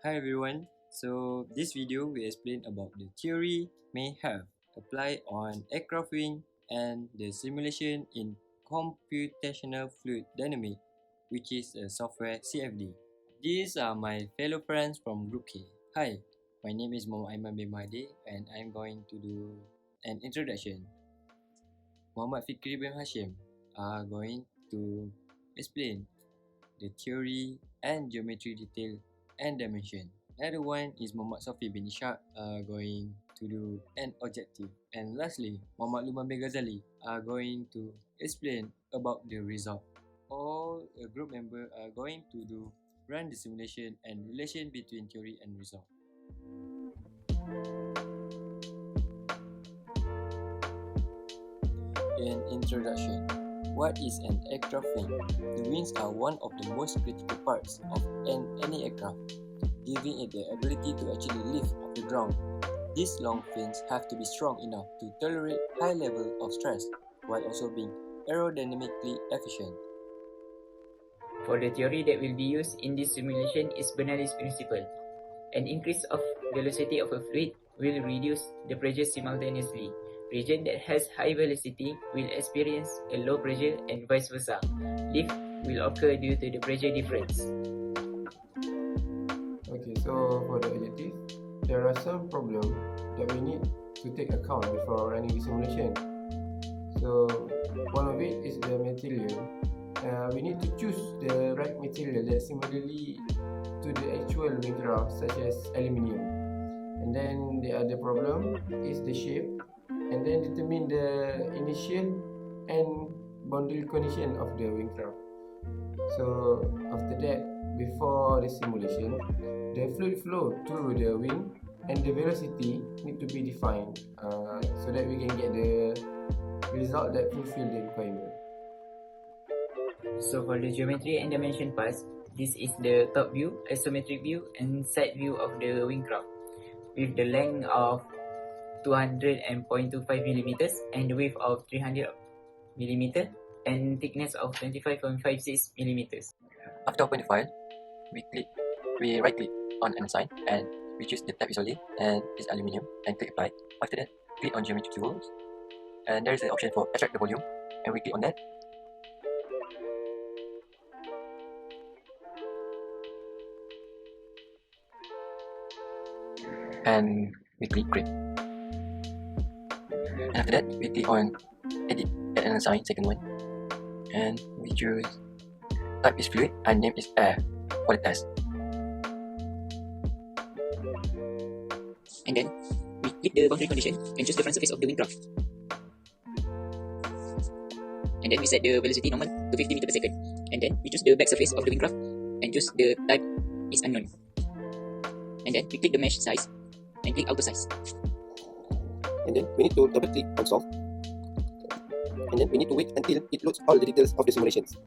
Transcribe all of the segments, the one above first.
Hi everyone. So this video will explain about the theory may have applied on aircraft wing and the simulation in computational fluid dynamics, which is a software CFD. These are my fellow friends from Group K. Hi, my name is Muhammad Aiman bin Mahdi and I'm going to do an introduction. Muhammad Fikri bin Hashim are going to explain the theory and geometry detail and dimension. Another one is Muhammad Safi bin Ishaq going to do an objective. And lastly, Muhammad Luman bin Ghazali are going to explain about the result. All group members are going to run the simulation and relation between theory and result. In introduction, what is an aircraft wing? The wings are one of the most critical parts of any aircraft, giving it the ability to actually lift off the ground. These long fins have to be strong enough to tolerate high level of stress while also being aerodynamically efficient. For the theory that will be used in this simulation is Bernoulli's principle. An increase of velocity of a fluid will reduce the pressure simultaneously. Region that has high velocity will experience a low pressure and vice versa. Lift will occur due to the pressure difference. Okay, so for the objective, there are some problems that we need to take account before running the simulation. So one of it is the material. We need to choose the right material that similarly to the actual wingcraft, such as aluminium. And then the other problem is the shape, and then determine the initial and boundary condition of the wingcraft. So after that, before the simulation, the fluid flow through the wing and the velocity need to be defined so that we can get the result that fulfill the requirement. So for the geometry and dimension parts, this is the top view, isometric view and side view of the wingcraft with the length of 200.25 mm and the width of 300 mm and thickness of 25.56 mm. After open the file, we right click on an sign and we choose the type is solid and is aluminium and click apply. After that, click on geometry tools and there is an option for extract the volume and we click on that. And we click create. And after that, we click on edit, add an sign, second one, and we choose type is fluid and name is air for the test. And then we click the boundary condition and choose the front surface of the wingcraft. And then we set the velocity normal to 50 meters per second. And then we choose the back surface of the wingcraft and choose the type is unknown. And then we click the mesh size and click auto size. And then we need to double click on solve. And then we need to wait until it loads all the details of the simulations.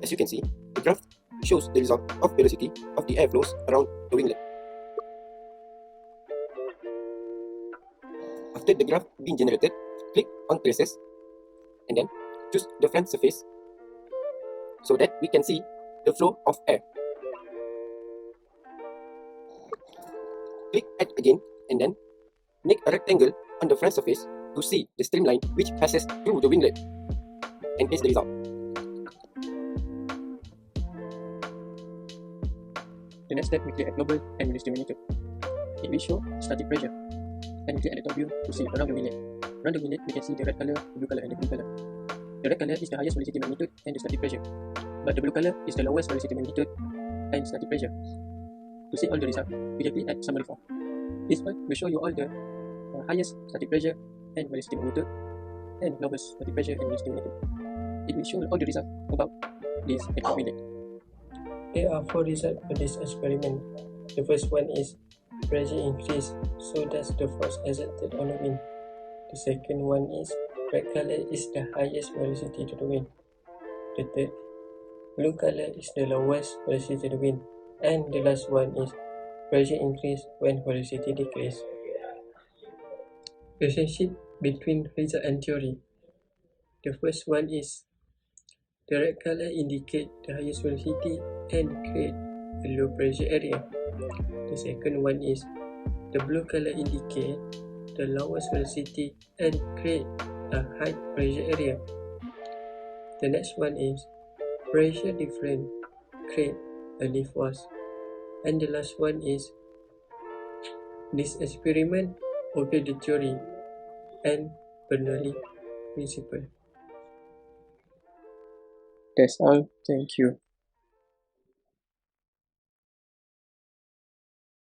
As you can see, the graph shows the result of velocity of the air flows around the winglet. After the graph being generated, click on traces and then choose the front surface so that we can see the flow of air. Click add again and then make a rectangle on the front surface to see the streamline which passes through the winglet and paste the result. The next step, we click at global and velocity monitor. It will show static pressure. And we click at the top view to see around the winglet. Around the winglet, we can see the red color, the blue color and the green color. The red color is the highest velocity magnitude and the static pressure. But the blue color is the lowest velocity magnitude and static pressure. To see all the results, we can click at summary form. This one will show you all the highest static pressure and velocity magnitude and lowest static pressure and velocity magnitude. It will show all the results about this aircraft winglet. There are 4 results for this experiment. The first one is pressure increase, so does the force exerted on the wing. The second one is red color is the highest velocity to the wing. The third, blue color is the lowest velocity to the wing. And the last one is pressure increase when velocity decrease. Relationship between result and theory. The first one is the red color indicate the highest velocity and create a low pressure area. The second one is the blue color indicate the lowest velocity and create a high pressure area. The next one is pressure difference create a lift force. And the last one is this experiment obey the theory and Bernoulli principle. That's all. Thank you.